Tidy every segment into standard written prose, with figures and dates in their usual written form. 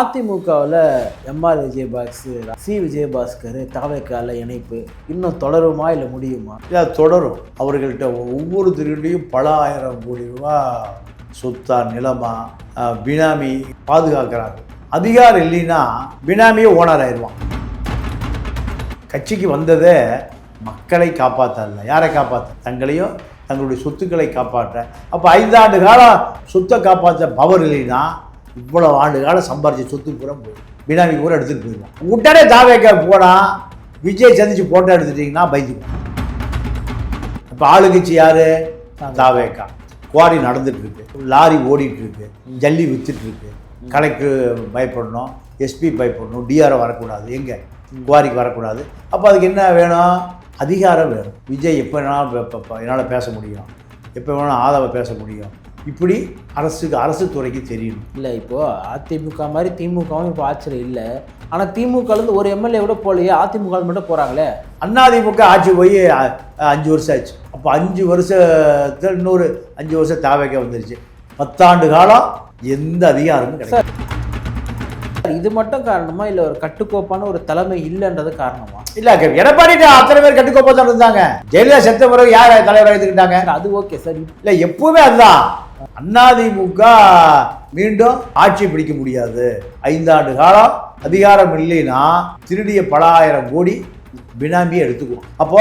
அதிமுகவில் எம்ஆர் விஜயபாஸ்கர், விஜயபாஸ்கர் தகவல் இணைப்பு இன்னும் தொடருமா இல்லை முடியுமா? இல்லை, தொடரும். அவர்கள்ட்ட ஒவ்வொருத்தருடையும் பல ஆயிரம் கோடி ரூபா சொத்தா நிலமா பினாமி பாதுகாக்கிறாங்க. அதிகாரம் இல்லைன்னா பினாமியே ஓனர் ஆயிடுவான். கட்சிக்கு வந்ததே மக்களை காப்பாற்றல, யாரை காப்பாற்ற? தங்களையும் தங்களுடைய சொத்துக்களை காப்பாற்ற. அப்போ 5 ஆண்டு காலம் சொத்தை காப்பாற்ற பவர் இல்லைன்னா இவ்வளோ ஆண்டு காலம் சம்பாரிச்ச சொத்து பூரா போய் பினாமி பூரா எடுத்துகிட்டு போயிடுவான். உடனே தாவேக்க போனால் விஜய் சந்திச்சு போட்டோ எடுத்துட்டிங்கன்னா பயந்துக்கும். இப்போ ஆளுங்கட்சி யார்? தாவேக்கா. குவாரி நடந்துகிட்ருக்கு, லாரி ஓடிட்டுருக்கு, ஜல்லி விற்றுட்டுருக்கு. கலெக்டர் பயப்படணும், எஸ்பி பயப்படணும், டிஆர்ஓ வரக்கூடாது, எங்கே குவாரிக்கு வரக்கூடாது. அப்போ அதுக்கு என்ன வேணும்? அதிகாரம் வேணும். விஜய் எப்போ வேணாலும் என்னால் பேச முடியும், எப்போ வேணாலும் ஆதவை பேச முடியும். இப்படி அரசு துறைக்கு தெரியணும். இல்லை, இப்போது அதிமுக மாதிரி திமுகவும் இப்போ ஆட்சியில் இல்லை. ஆனால் திமுகலேருந்து ஒரு எம்எல்ஏ கூட போகலையே, அதிமுக மட்டும் போகிறாங்களே. அதிமுக ஆட்சி போய் 5 வருஷம் ஆச்சு. அப்போ 5 வருஷத்தில் இன்னொரு 5 வருஷம் தாவேக்க வந்துருச்சு. 10 ஆண்டு காலம் எந்த அதிகாரமும் கிடையாது. இது மட்டும் காரணமா இல்லை ஒரு கட்டுக்கோப்பான ஒரு தலைமை இல்லைன்றது காரணமா? இல்லை, எடப்பாடி அத்தனை பேர் கட்டுக்கோப்பா தான் இருந்தாங்க. ஜெயலலிதா செத்த பிறகு யார் தலைவராக எடுத்துக்கிட்டாங்க? அது ஓகே சார். இல்லை, எப்பவுமே அதுதான். அதிமுக மீண்டும் ஆட்சி பிடிக்க முடியாது. 5 ஆண்டு காலம் அதிகாரம் இல்லைன்னா திருடிய பல ஆயிரம் கோடி பினாமியை எடுத்துக்குவோம். அப்போ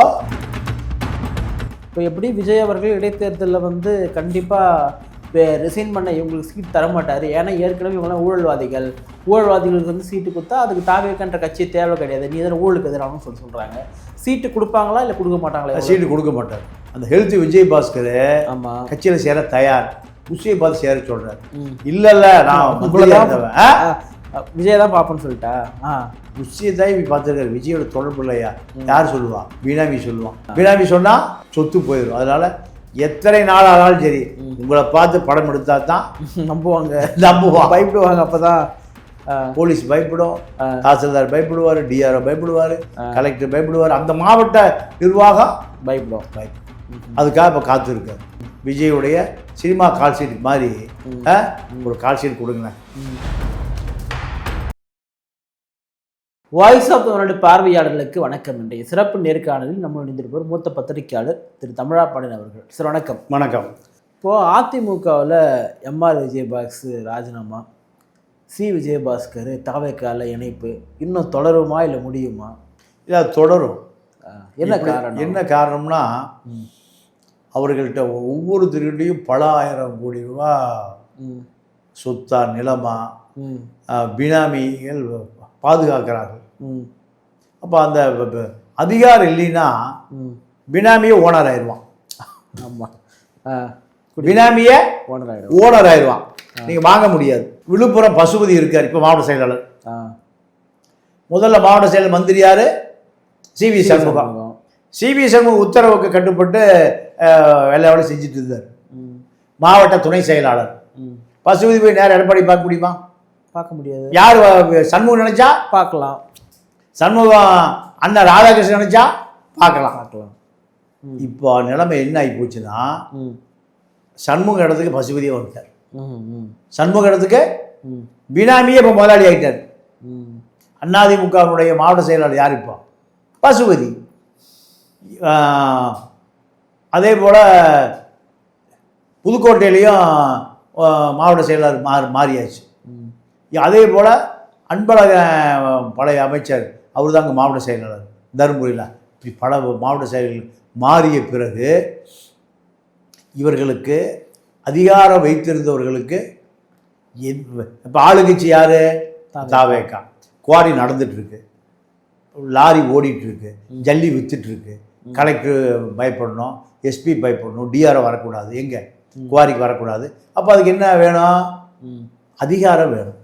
எப்படி விஜய் அவர்கள் இடைத்தேர்தலில் கண்டிப்பாக ரிசைன் பண்ண இவங்களுக்கு சீட் தரமாட்டார். ஏன்னா ஏற்கனவே இவங்களாம் ஊழல்வாதிகளுக்கு சீட்டு கொடுத்தா அதுக்கு தாவேக்கன்ற கட்சி தேவை கிடையாது, நீ எதிராக ஊழலுக்கு எதிரானு சொல்கிறாங்க. சீட்டு கொடுப்பாங்களா இல்லை கொடுக்க மாட்டாங்களா? சீட்டு கொடுக்க மாட்டார். அந்த ஹெல்த் விஜயபாஸ்கர் ஆமாம் கட்சியில் சேர தயார், குஷியை பார்த்து சேர சொல்கிறார். இல்லை நான் விஜய் தான் பார்ப்பேன்னு சொல்லிட்டா. குஷியை தான் இப்படி பார்த்துருக்காரு. விஜயோட தொடர்பு இல்லையா? யார் சொல்லுவான்? பினாமி சொல்லுவான். பினாமி சொன்னால் சொத்து போயிடும். அதனால எத்தனை நாள் ஆனாலும் சரி உங்களை பார்த்து படம் எடுத்தா தான் நம்புவாங்க, பயப்படுவாங்க. அப்போதான் போலீஸ் பயப்படும், தாசில்தார் பயப்படுவார், டிஆர்ஓ பயப்படுவார், கலெக்டர் பயப்படுவார், அந்த மாவட்ட நிர்வாகம் பயப்படும். அதுக்காக இப்போ காத்திருக்காரு. விஜயுடைய சினிமா கால் ஷீட் மாதிரி ஒரு கால் ஷீட் கொடுங்களேன். வாய்ஸ் ஆஃப் அவருடைய பார்வையாளர்களுக்கு வணக்கம். இன்றைய சிறப்பு நேர்காணலில் நம்ம இணைந்திருப்பவர் மூத்த பத்திரிகையாளர் திரு தமிழாபாண்டியன் அவர்கள். சார் வணக்கம். வணக்கம். இப்போது அதிமுகவில் எம்ஆர் விஜயபாஸ்கர் ராஜினாமா, விஜயபாஸ்கர் தகவல் இணைப்பு இன்னும் தொடருமா இல்லை முடியுமா? இல்லை, தொடரும். என்ன காரணம்னா அவர்கள்ட்ட ஒவ்வொருத்தருடையும் பல ஆயிரம் கோடி ரூபா சொத்தா நிலமா பினாமிகள் பாதுகாக்கிறார்கள். அப்போ அந்த அதிகாரம் இல்லைன்னா பினாமியே ஓனர் ஆயிடுவான். ஆமாம், பினாமியே ஓனர் ஆயிடுவான். நீங்கள் வாங்க முடியாது. விழுப்புரம் பசுபதி இருக்கார், இப்போ மாவட்ட செயலாளர். முதல்ல மாவட்ட செயலர் மந்திரி யார்? சிவி சண்முகம். சிவி சண்முகம் உத்தரவுக்கு கட்டுப்பட்டு வேலை செஞ்சுட்டு இருந்தார். மாவட்ட துணை செயலாளர். பசுபதி போய் நேரம் எடப்பாடி பார்க்க முடியுமா? பார்க்க முடியாது. யார்? சண்முகம் நினைச்சா பார்க்கலாம், சண்முகம் அண்ணன் ராதாகிருஷ்ணன் நினைச்சா பார்க்கலாம். இப்போ நிலைமை என்ன ஆகி போச்சுன்னா சண்முக இடத்துக்கு பசுபதியே வந்துட்டார். சண்முக இடத்துக்கு பினாமியே இப்போ முதலாளி ஆகிட்டார். அதிமுகவுடைய மாவட்ட செயலாளர் யார்? இப்போ பசுபதி. அதே போல் புதுக்கோட்டையிலையும் மாவட்ட செயலாளர் மாறியாச்சு. அதே போல் அன்பழக பழைய அமைச்சர், அவர் தாங்க மாவட்ட செயலாளர் தருமபுரியில். இப்படி பல மாவட்ட செயலர்கள் மாறிய பிறகு இவர்களுக்கு அதிகாரம் வைத்திருந்தவர்களுக்கு இப்போ ஆளுங்கட்சி யார்? தாவேக்கா. குவாரி நடந்துகிட்ருக்கு, லாரி ஓடிட்டுருக்கு, ஜல்லி விற்றுட்டுருக்கு. கலெக்டர் பயப்படணும், எஸ்பி பயப்படணும், டிஆர்ஓ வரக்கூடாது, எங்கே குவாரிக்கு வரக்கூடாது. அப்போ அதுக்கு என்ன வேணும்? அதிகாரம் வேணும்.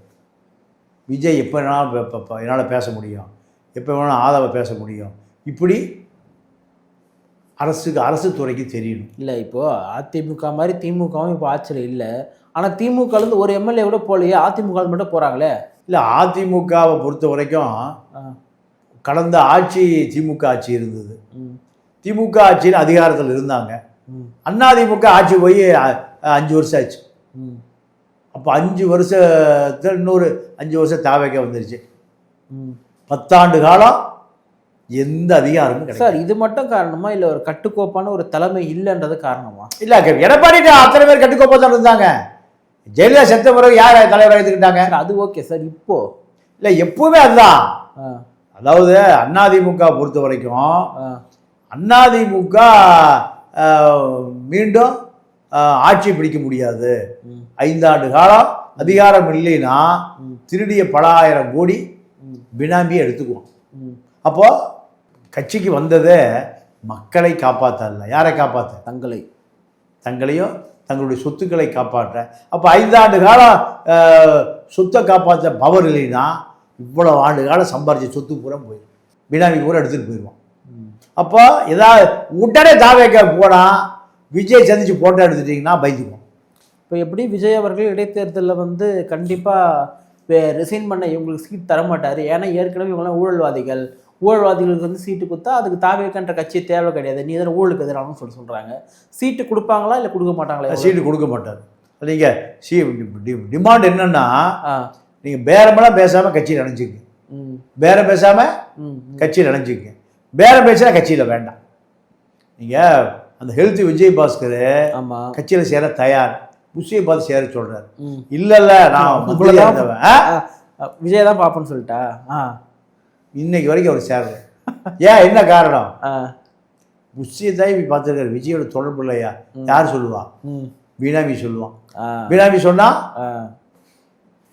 விஜய் எப்போ வேணாலும் என்னால் பேச முடியும், எப்போ வேணாலும் ஆதவை பேச முடியும். இப்படி அரசு துறைக்கு தெரியணும். இல்லை, இப்போது அதிமுக மாதிரி திமுகவும் இப்போ ஆட்சியில் இல்லை. ஆனால் திமுகலேருந்து ஒரு எம்எல்ஏ கூட போகலையே, அதிமுக மட்டும் போகிறாங்களே. இல்லை, அதிமுகவை பொறுத்த வரைக்கும் கடந்த ஆட்சி திமுக ஆட்சி இருந்தது. திமுக ஆட்சியில் அதிகாரத்தில் இருந்தாங்க. அதிமுக ஆட்சி போய் 5 வருஷம் ஆச்சு. அப்போ 5 வருஷத்தில் இன்னொரு 5 வருஷம் தாவேக்க வந்துருச்சு. 10 ஆண்டு காலம் எந்த அதிகாரமும் கிடையாது. சார் இது மட்டும் காரணமா இல்லை ஒரு கட்டுக்கோப்பான ஒரு தலைமை இல்லைன்றது காரணமா? இல்லை, எடப்பாடி அத்தனை பேர் கட்டுக்கோப்பா தான் இருந்தாங்க. ஜெயலலிதா செத்த பிறகு யார் தலைவர் எடுத்துக்கிட்டாங்க? அது ஓகே சார். இப்போ இல்லை, எப்பவுமே அதுதான். அதாவது அதிமுக பொறுத்த வரைக்கும் அதிமுக மீண்டும் ஆட்சி பிடிக்க முடியாது. 5 ஆண்டு காலம் அதிகாரம் இல்லைன்னா திருடிய பல ஆயிரம் கோடி பினாமியை எடுத்துக்குவோம். அப்போ கட்சிக்கு வந்ததே மக்களை காப்பாற்ற இல்லை, யாரை காப்பாற்ற? தங்களையும் தங்களுடைய சொத்துக்களை காப்பாற்ற. அப்போ 5 ஆண்டு காலம் சொத்தை காப்பாற்ற பவர் இல்லைன்னா இவ்வளோ ஆண்டு காலம் சம்பாரிச்ச சொத்து பூரா போயிடும், பினாமி பூரா எடுத்துகிட்டு போயிடுவோம். அப்போ ஏதாவது உடனே தாவேக்க போனால் விஜய் சந்திச்சு போட்டோ எடுத்துட்டிங்கன்னா பயந்துக்குவோம். இப்போ எப்படி விஜய் அவர்கள் இடைத்தேர்தலில் வந்து கண்டிப்பாக ரிசைன் பண்ண இவங்களுக்கு சீட் தரமாட்டார், ஏன்னா ஏற்கனவே இவங்களாம் ஊழல்வாதிகளுக்கு வந்து சீட்டு கொடுத்தா அதுக்கு தாவேக்கன்ற கட்சி தேவை கிடையாது, நீ எதிராக ஊழலுக்கு எதிரானு சொல்கிறாங்க. சீட்டு கொடுப்பாங்களா இல்லை கொடுக்க மாட்டாங்களா? சீட்டு கொடுக்க மாட்டார். நீங்கள் டிமாண்ட் என்னன்னா, நீங்கள் பேரமெல்லாம் பேசாமல் கட்சியில் நினைஞ்சுங்க, பேரம் பேசாமல் கட்சியில் நினைஞ்சுங்க. பேரம் பேசினா கட்சியில் வேண்டாம். நீங்கள் அந்த ஹெல்த் விஜய் பாஸ்கர் கட்சியில் சேர தயார், புஷியை பார்த்து சேர சொல்றாரு. இல்ல நான் விஜய் தான் பாப்பேன்னு சொல்லிட்டா இன்னைக்கு வரைக்கும் அவர் சேரல. ஏன், என்ன காரணம்? புஷியை தான் இப்படி பார்த்துருக்காரு. விஜயோட தொடர்பு இல்லையா? யார் சொல்லுவா? பினாமி சொல்லுவான். பினாமி சொன்னா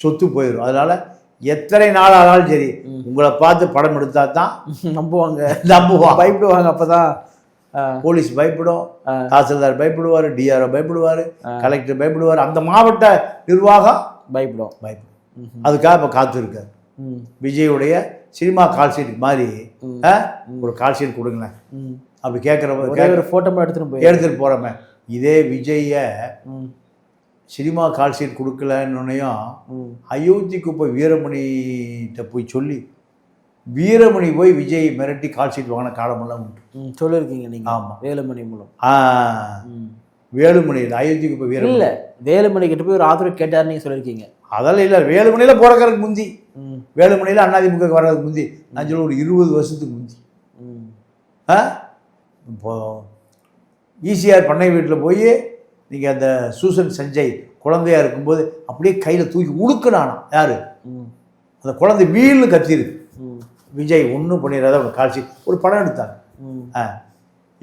சொத்து போயிடும். அதனால எத்தனை நாள் ஆனாலும் சரி உங்களை பார்த்து படம் எடுத்தா தான் நம்புவாங்க, பயப்படுவாங்க. அப்பதான் போலீஸ் பயப்படும், தாசில்தார் பயப்படுவார், டிஆர்ஓ பயப்படுவார், கலெக்டர் பயப்படுவார், அந்த மாவட்ட நிர்வாகம் பயப்படும். அதுக்காக இப்போ காத்திருக்காரு. விஜயுடைய சினிமா கால் ஷீட் மாதிரி ஒரு கால் ஷீட் கொடுங்களேன் அப்படி கேட்குற ஃபோட்டோ எடுத்துகிட்டு போகிறோமே. இதே விஜய சினிமா கால் ஷீட் கொடுக்கலன்னுனையும் அயோத்திக்கு போய் வீரமணிகிட்ட போய் சொல்லி வீரமணி போய் விஜய் மிரட்டி கால் ஷீட் வாங்கின காலமெல்லாம் உண்டு. சொல்லியிருக்கீங்க நீங்கள்? ஆமாம், வேலுமணி மூலம். வேலுமணி அயோத்திக்கு போய் வீரமணி இல்லை, வேலுமணி கிட்ட போய் ஒரு ஆதரவு கேட்டார் நீங்கள் சொல்லியிருக்கீங்க. அதெல்லாம் இல்லை, வேலுமணியில் பிறக்கிறதுக்கு முந்தி, வேலுமணியில் அதிமுக வர்றதுக்கு முந்தி, நான் சொல்ல ஒரு 20 வருஷத்துக்கு முந்தி. இப்போ ஈசிஆர் பண்ணை வீட்டில் போய் நீங்கள் அந்த சூசன் சஞ்சய் குழந்தையா இருக்கும்போது அப்படியே கையில் தூக்கி உடுக்குனானா யாரு? அந்த குழந்தை வீல்னு கத்திருக்கு. விஜய் ஒன்றும் பண்ணிடாத ஒரு காட்சி ஒரு படம் எடுத்தாங்க.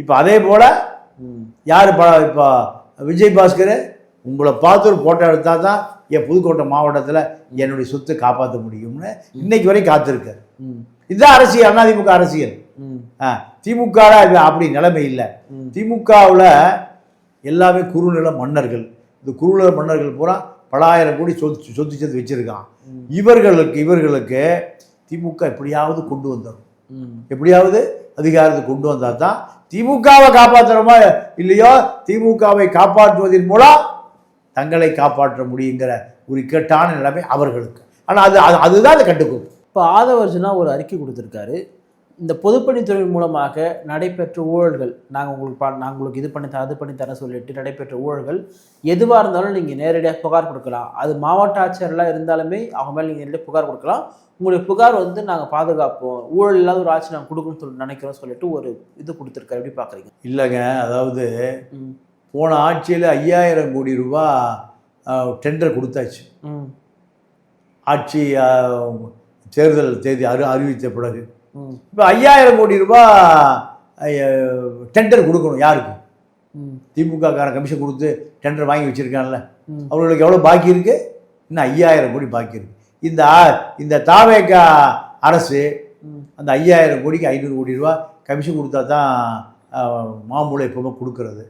இப்போ அதே போல் யார் இப்போ விஜய் பாஸ்கர் உங்களை பார்த்து ஒரு ஃபோட்டோ எடுத்தால் தான் என் புதுக்கோட்டை மாவட்டத்தில் என்னுடைய சொத்தை காப்பாற்ற முடியும்னு இன்னைக்கு வரைக்கும் காத்திருக்காரு. இதுதான் அரசியல், அதிமுக அரசியல். திமுகவில் அப்படி நிலைமை இல்லை. திமுகவில் எல்லாமே குறுநில மன்னர்கள். இந்த குறுநில மன்னர்கள் பூரா பல ஆயிரம் கோடி சொத்து சேர்த்து வச்சிருக்கான். இவர்களுக்கு திமுக எப்படியாவது கொண்டு வந்துடும், எப்படியாவது அதிகாரத்தை கொண்டு வந்தால் தான் திமுகவை காப்பாற்றுறோமா இல்லையோ திமுகவை காப்பாற்றுவதன் மூலம் தங்களை காப்பாற்ற முடியுங்கிற ஒரு இக்கட்டான நிலைமை அவர்களுக்கு. ஆனால் அதுதான் அந்த கட்டுக்கோப்பு. இப்போ ஆதவர்ஜுனா ஒரு அறிக்கை கொடுத்துருக்காரு. இந்த பொதுப்பணித்துறை மூலமாக நடைபெற்ற ஊழல்கள் நாங்கள் உங்களுக்கு இது பண்ணி அது பண்ணி தர சொல்லிட்டு நடைபெற்ற ஊழல்கள் எதுவாக இருந்தாலும் நீங்கள் நேரடியாக புகார் கொடுக்கலாம். அது மாவட்ட ஆட்சியர்லாம் இருந்தாலுமே அவங்க மேலே நீங்கள் நேரடியாக புகார் கொடுக்கலாம். உங்களுடைய புகார் வந்து நாங்கள் பாதுகாப்போம், ஊழல் இல்லாத ஒரு ஆட்சி நாங்கள் கொடுக்கணும்னு நினைக்கிறோம் சொல்லிட்டு ஒரு இது கொடுத்துருக்காரு. எப்படி பார்க்குறீங்க? இல்லைங்க, அதாவது போன ஆட்சியில் 5000 கோடி ரூபா டெண்டர் கொடுத்தாச்சு. ஆட்சி தேர்தல் தேதி அறிவித்த பிறகு இப்போ 5000 கோடி ரூபா டெண்டர் கொடுக்கணும். யாருக்கு? திமுக காரன் கமிஷன் கொடுத்து டெண்டர் வாங்கி வச்சுருக்காங்கல்ல, அவர்களுக்கு எவ்வளோ பாக்கி இருக்குது? இன்னும் 5000 கோடி பாக்கி இருக்குது. இந்த தாவேக அரசு அந்த 5000 கோடிக்கு 500 கோடி ரூபா கமிஷன் கொடுத்தா தான் மாமூலம் எப்பவுமே கொடுக்கறது.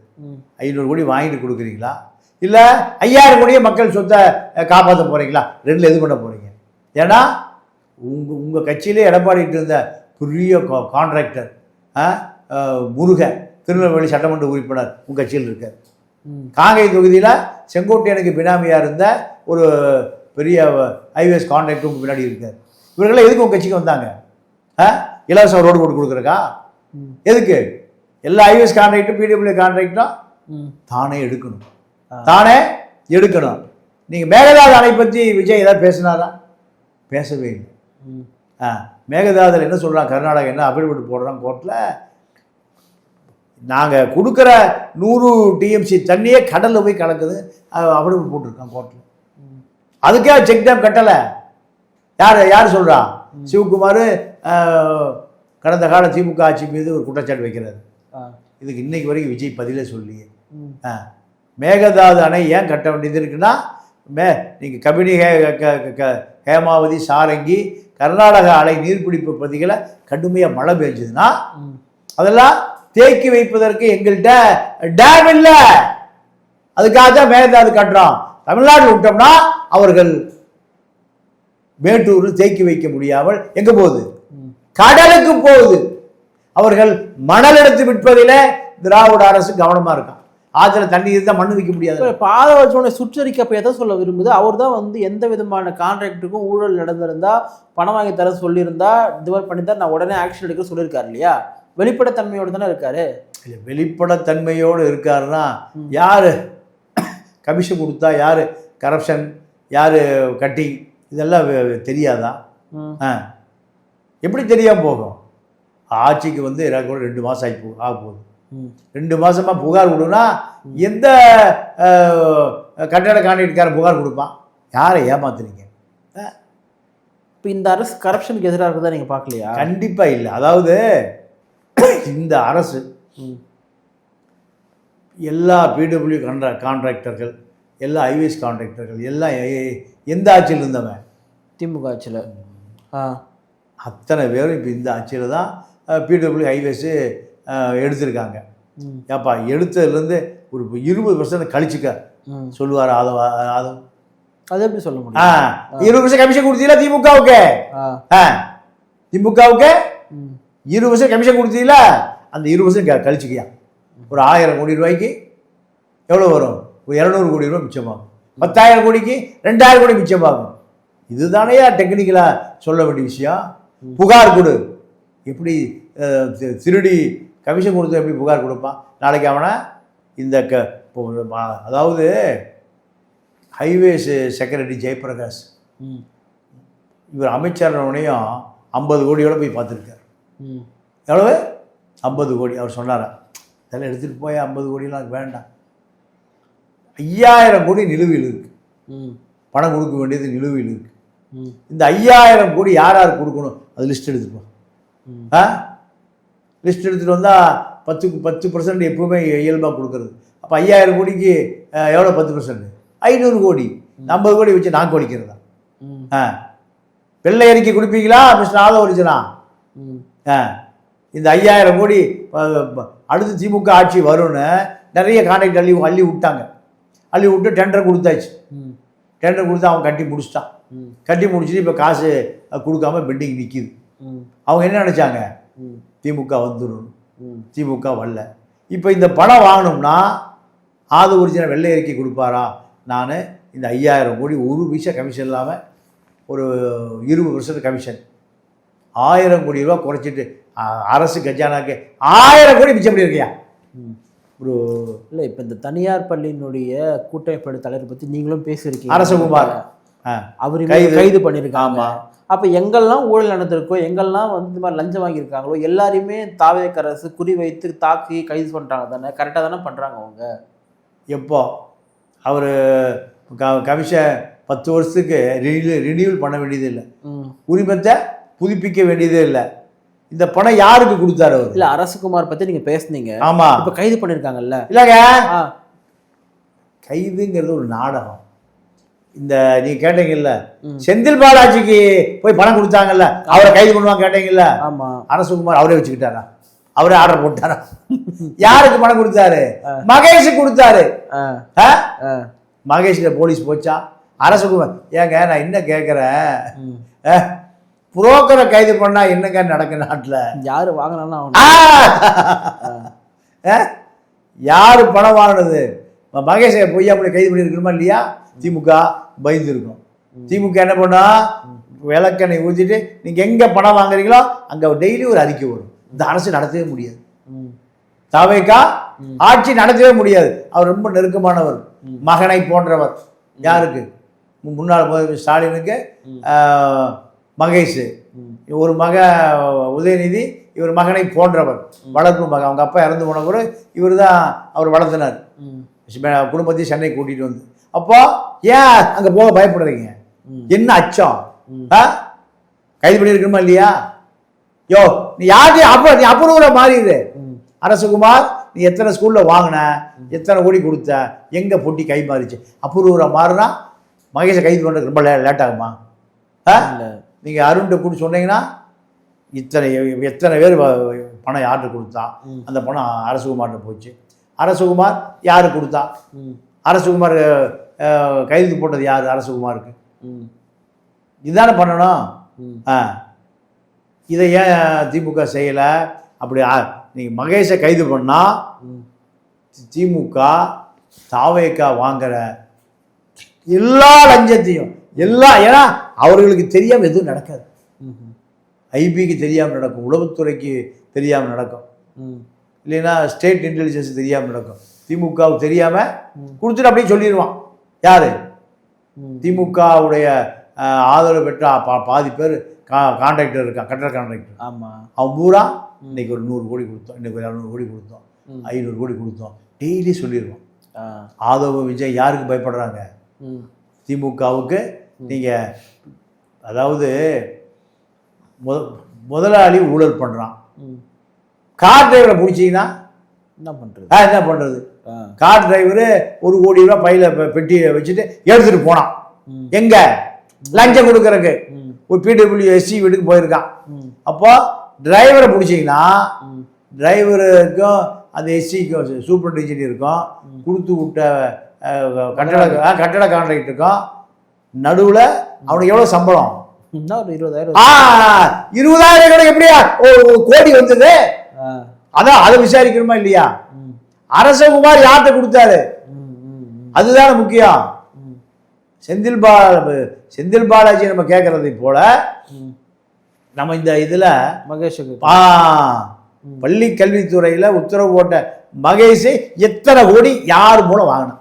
500 கோடி வாங்கிட்டு கொடுக்குறீங்களா இல்லை 5000 கோடியே மக்கள் சொத்தை காப்பாற்ற போகிறீங்களா? ரெண்டில் எது பண்ண போகிறீங்க? ஏன்னா உங்கள் கட்சியிலே எடப்பாடிட்டு இருந்த பெரிய கான்ட்ராக்டர் முருகன் திருநெல்வேலி சட்டமன்ற உறுப்பினர் உங்கள் கட்சியில் இருக்கார். காங்கேயம் தொகுதியில் செங்கோட்டையனுக்கு பினாமியாக இருந்த ஒரு பெரிய ஹைவேஸ் கான்ட்ராக்டர் உங்கள் பின்னாடி இருக்கார். இவர்களெல்லாம் எதுக்கு உங்கள் கட்சிக்கு வந்தாங்க? இலவச ரோடு போட்டு கொடுக்குறக்கா? எதுக்கு? எல்லா ஹைவேஸ் கான்ட்ராக்டும் பிடபிள்யூ கான்ட்ராக்டும் தானே எடுக்கணும். நீங்கள் மேகதாது அணை பற்றி விஜய் ஏதாவது பேசினாரா? பேசவே இல்லை. மேகதாதுல என்ன சொல்கிறான், கர்நாடகா என்ன அஃபிடவிட் போடுறான் கோர்ட்டில், நாங்கள் கொடுக்குற 100 TMC தண்ணியே கடலில் போய் கலக்குது, அஃபிடவிட் போட்டிருக்கான் கோர்ட்டில். அதுக்கே செக் டேம் கட்டலை. யார் சொல்கிறா? சிவகுமார் கடந்த கால திமுக ஆட்சி மீது ஒரு குற்றச்சாட்டு வைக்கிறாரு. இதுக்கு இன்னைக்கு வரைக்கும் விஜய் பதிலே சொல்லியே. மேகதாது அணை ஏன் கட்ட வேண்டியது இருக்குன்னா, நீங்கள் கபினி, ஹேமாவதி, சாரங்கி, கர்நாடக அணை நீர்பிடிப்பு பகுதிகளை கடுமையாக மழை பெஞ்சதுன்னா அதெல்லாம் தேக்கி வைப்பதற்கு எங்கள்கிட்ட டேம் இல்லை. அதுக்காக தான் மேகதாது கட்டுறோம். தமிழ்நாட்டில் விட்டோம்னா அவர்கள் மேட்டூர் தேக்கி வைக்க முடியாமல் எங்க போகுது, கடலுக்கு போகுது. அவர்கள் மணல் எடுத்து விற்பதில் திராவிட அரசு கவனமா இருக்கான். ஆத்துல தண்ணி இருந்தால் மண்ணு வைக்க முடியாது. பாதவச்சோட சுற்றறிக்கை எதை சொல்ல விரும்புது, அவர் தான் வந்து எந்த விதமான கான்ட்ராக்டுக்கும் ஊழல் நடந்திருந்தா பணம் வாங்கி தர சொல்லியிருந்தா இது மாதிரி பண்ணிதான் நான் உடனே ஆக்ஷன் எடுக்க சொல்லியிருக்காரு இல்லையா? வெளிப்படைத்தன்மையோடு தானே இருக்காரு. இல்லை, வெளிப்படைத்தன்மையோடு இருக்காருன்னா யாரு கமிஷன் கொடுத்தா, யாரு கரப்ஷன், யாரு கட்டிங், இதெல்லாம் தெரியாதா? எப்படி தெரியாம போகும்? ஆட்சிக்கு வந்து எனக்கு கூட 2 மாதம் ஆக போகுது. 2 மாதமாக புகார் கொடுனா எந்த கட்டட கான்ட்ராக்ட்காரன் புகார் கொடுப்பான்? யாரை ஏமாத்துறீங்க? இப்போ இந்த அரசு கரப்ஷனுக்கு எதிராக இருக்குதா நீங்கள் பார்க்கலையா? கண்டிப்பாக இல்லை. அதாவது இந்த அரசு எல்லா பிடபிள்யூ கான்ட்ராக்டர்கள், எல்லா ஐவேஸ் கான்ட்ராக்டர்கள் எல்லாம் எந்த ஆட்சியில் இருந்தவன்? திமுக ஆட்சியில். அத்தனை பேரும் இப்போ இந்த ஆட்சியில் தான் பிடபிள்யூ ஹைவேஸு எடுத்திருக்காங்க. ஏப்பா, எடுத்ததுலேருந்து ஒரு 20% கழிச்சுக்க சொல்லுவார். அது எப்படி சொல்ல முடியும்? 20% கமிஷன் கொடுத்தீங்களா திமுகவுக்கு? திமுகவுக்கு 20% கமிஷன் கொடுத்தீங்களா? அந்த 20% கழிச்சுக்கியா ஒரு 1000 கோடி ரூபாய்க்கு எவ்வளோ வரும்? ஒரு 200 கோடி ரூபாய் மிச்சமாகும். 10,000 கோடிக்கு 2000 கோடி மிச்சமாகும். இதுதானே டெக்னிக்கலாக சொல்ல வேண்டிய விஷயம். புகார் கொடு. எப்படி திருடி கமிஷன் கொடுத்து எப்படி புகார் கொடுப்பான்? நாளைக்கு அவனை இந்த அதாவது ஹைவேஸ் செக்ரட்டரி ஜெயபிரகாஷ் இவர் அமைச்சரனையும் 50 கோடியோட போய் பார்த்துருக்கார். எவ்வளவு? 50 கோடி. அவர் சொன்னாரா, இதெல்லாம் எடுத்துகிட்டு போய் 50 கோடிலாம் எனக்கு வேண்டாம். 5000 கோடி நிலுவையில் இருக்கு. பணம் கொடுக்க வேண்டியது நிலுவையில் இருக்கு. இந்த 5000 கோடி யார் யார் கொடுக்கணும் அது லிஸ்ட் எடுத்துப்போம். லிஸ்ட் எடுத்துகிட்டு வந்தால் 10% எப்பவுமே இயல்பாக கொடுக்குறது. அப்போ 5000 கோடிக்கு எவ்வளோ 10%? 500 கோடி. 50 கோடி வச்சு நான் கொடிக்கிறதா? வெள்ளை அறிக்கை கொடுப்பீங்களா மிஸ்டர் ஆதவரிச்சனா? இந்த 5000 கோடி அடுத்து திமுக ஆட்சி வரும்னு நிறைய கான்ட்ராக்ட் அள்ளி விட்டாங்க. அள்ளி விட்டு டெண்டர் கொடுத்தாச்சு. டெண்டர் கொடுத்து அவன் கட்டி முடிச்சிட்டான். கட்டி முடிச்சுட்டு இப்போ காசு கொடுக்காம பெண்டிங் நிற்கிது. அவங்க என்ன நினச்சாங்க? திமுக வந்துடும். திமுக வரல. இப்போ இந்த பணம் வாங்கணும்னா ஆது ஒரிஜினல் வெள்ளை அறிக்கை கொடுப்பாரா? நான் இந்த 5000 கோடி 1 பைசா கமிஷன் இல்லாமல் ஒரு 20% கமிஷன் 1000 கோடி ரூபா குறைச்சிட்டு அரசு கஜானாக்கு 1000 கோடி மிச்சம் பண்ணியிருக்கியா? ஒரு இல்லை, இப்போ இந்த தனியார் பள்ளியினுடைய கூட்டமைப்பு தலைவர் பற்றி நீங்களும் பேசியிருக்கீங்க. அரசகுமார் அவர் கைது பண்ணியிருக்காங்க. அப்போ எங்கெல்லாம் ஊழல் நடந்திருக்கோ, எங்கெல்லாம் வந்து இந்த மாதிரி லஞ்சம் வாங்கியிருக்காங்களோ எல்லாரையுமே தாவேக அரசு குறிவைத்து தாக்கி கைது பண்ணுறாங்க தானே? கரெக்டாக தானே பண்ணுறாங்க அவங்க? எப்போ அவர் கமிஷன் 10 வருஷத்துக்கு ரினியூவல் பண்ண வேண்டியது இல்லை, உரிமத்தை புதுப்பிக்க வேண்டியதே இல்லை. இந்த பணம் யாருக்கு கொடுத்தாரு அவர்? இல்லை, அரசகுமார் பற்றி நீங்கள் பேசுனீங்க. ஆமாம், இப்போ கைது பண்ணியிருக்காங்கல்ல? இல்லைங்க, கைதுங்கிறது ஒரு நாடகம். இந்த நீங்க கேட்டீங்கல்ல, செந்தில் பாலாஜிக்கு போய் பணம் கொடுத்தாங்கல்ல, அவரை கைது பண்ணுவாங்க கேட்டீங்கல்ல? ஆமா. அரசகுமார் அவரே வச்சுக்கிட்டாரா? அவரே ஆர்டர் போட்டாரா? யாருக்கு பணம் கொடுத்தாரு? மகேஷுக்கு கொடுத்தாரு. மகேஷ்ல போலீஸ் போச்சா? அரசகுமார் ஏங்க நான் என்ன கேட்குறேன், புரோக்கரை கைது பண்ணா என்னங்க நடக்கு நாட்டில்? யாரு வாங்கினாலும் யாரு பணம் வாங்கினது? மகேஷை பொய்யா அப்படி கைது பண்ணியிருக்கணுமா இல்லையா? திமுக பயந்து இருக்கும். திமுக என்ன பண்ணா, விளக்கெண்ணை ஊற்றிட்டு நீங்க எங்க பணம் வாங்குறீங்களோ அங்க டெய்லி ஒரு அறிக்கை வரும். இந்த அரசு நடத்தவே முடியாது. தாவேகா ஆட்சி நடத்தவே முடியாது. அவர் ரொம்ப நெருக்கமானவர், மகனை போன்றவர். யாருக்கு? முன்னாள் முதலமைச்சர் ஸ்டாலினுக்கு மகேஷ், ஒரு மக உதயநிதி, இவர் மகனை போன்றவர், வளர்ப்பு மகன். அவங்க அப்பா இறந்து போன கூட இவர் தான் அவர் வளர்த்தினார், குடும்பத்தையும் சென்னை கூட்டிகிட்டு வந்து. அப்போ ஏன் அங்கே போக பயப்படுறீங்க? என்ன அச்சம்? கைது பண்ணியிருக்கணுமா இல்லையா? யோ நீ யார்கிட்டையும் நீ அப்புறம் மாறிடு. அரசகுமார், நீ எத்தனை ஸ்கூலில் வாங்கின, எத்தனை கோடி கொடுத்த, எங்கே பொட்டி கை மாறிச்சு? அப்புறம் மாறினா மகேஷை கைது பண்ணுறதுக்கு ரொம்ப லேட் ஆகுமா? நீங்கள் அருண்கிட்ட கூட சொன்னீங்கன்னா எத்தனை பேர் பணம் யார்கிட்ட கொடுத்தா, அந்த பணம் அரசகுமார்கிட்ட போச்சு. அரசகுமார் யாரு கொடுத்தா? அரசகுமார் கைது போட்டது யார்? அரசகுமாருக்கு இதுதானே பண்ணணும். இதை ஏன் திமுக செய்யலை? அப்படி நீங்கள் மகேஷை கைது பண்ணால் திமுக தாவேக்கா வாங்குற எல்லா லஞ்சத்தையும் ஏன்னா அவர்களுக்கு தெரியாமல் எதுவும் நடக்காது. ஐபிக்கு தெரியாமல் நடக்கும், உளவுத்துறைக்கு தெரியாமல் நடக்கும், இல்லைன்னா ஸ்டேட் இன்டெலிஜென்ஸ் தெரியாமல் நடக்கும். திமுகவுக்கு தெரியாமல் கொடுத்துட்டு அப்படியே சொல்லிடுவான். யார்? திமுகவுடைய ஆதரவு பெற்ற பாதி பேர் கான்ட்ராக்டர் இருக்கான், கட்டட கான்ட்ராக்டர். ஆமாம், அவன் பூரா இன்னைக்கு ஒரு 100 கோடி கொடுத்தோம், இன்னைக்கு ஒரு 200 கோடி கொடுத்தோம், 500 கோடி கொடுத்தோம், டெய்லி சொல்லிடுவோம். ஆதவ விஜய் யாருக்கு பயப்படுறாங்க? திமுகவுக்கு. நீங்கள் அதாவது முதலாளி ஊழல் பண்ணுறான், கார் டிரைவரை பிடிச்சிங்கன்னா என்ன பண்ணுறது? கார் டிரைவரு 1 கோடி ரூபா பையில பெட்டியை வச்சுட்டு எடுத்துட்டு போனான். எங்க? லஞ்சம் கொடுக்கறக்கு ஒரு பிடபிள்யூஎஸ்சி வீட்டுக்கு போயிருக்கான். அப்போ டிரைவரை பிடிச்சிங்கன்னா டிரைவருக்கும் அந்த எஸ்சிக்கும் சூப்பர் இன்ஜினியருக்கும் கொடுத்து விட்ட கட்டட கான்ட்ராக்டருக்கும் நடுவில் அவனுக்கு எவ்வளோ சம்பளம்? 20,000 கூட எப்படியா கோடி வந்தது? அதான் அதை விசாரிக்கணுமா இல்லையா? அரசகுமார் யார்கிட்ட கொடுத்தாரு? அதுதானே முக்கியம். செந்தில் பாலாஜி நம்ம கேட்கறதை போல நம்ம இந்த இதில் மகேஷுக்கு பள்ளி கல்வித்துறையில் உத்தரவு போட்ட மகேஷை எத்தனை கோடி யார் மூலம் வாங்கினா?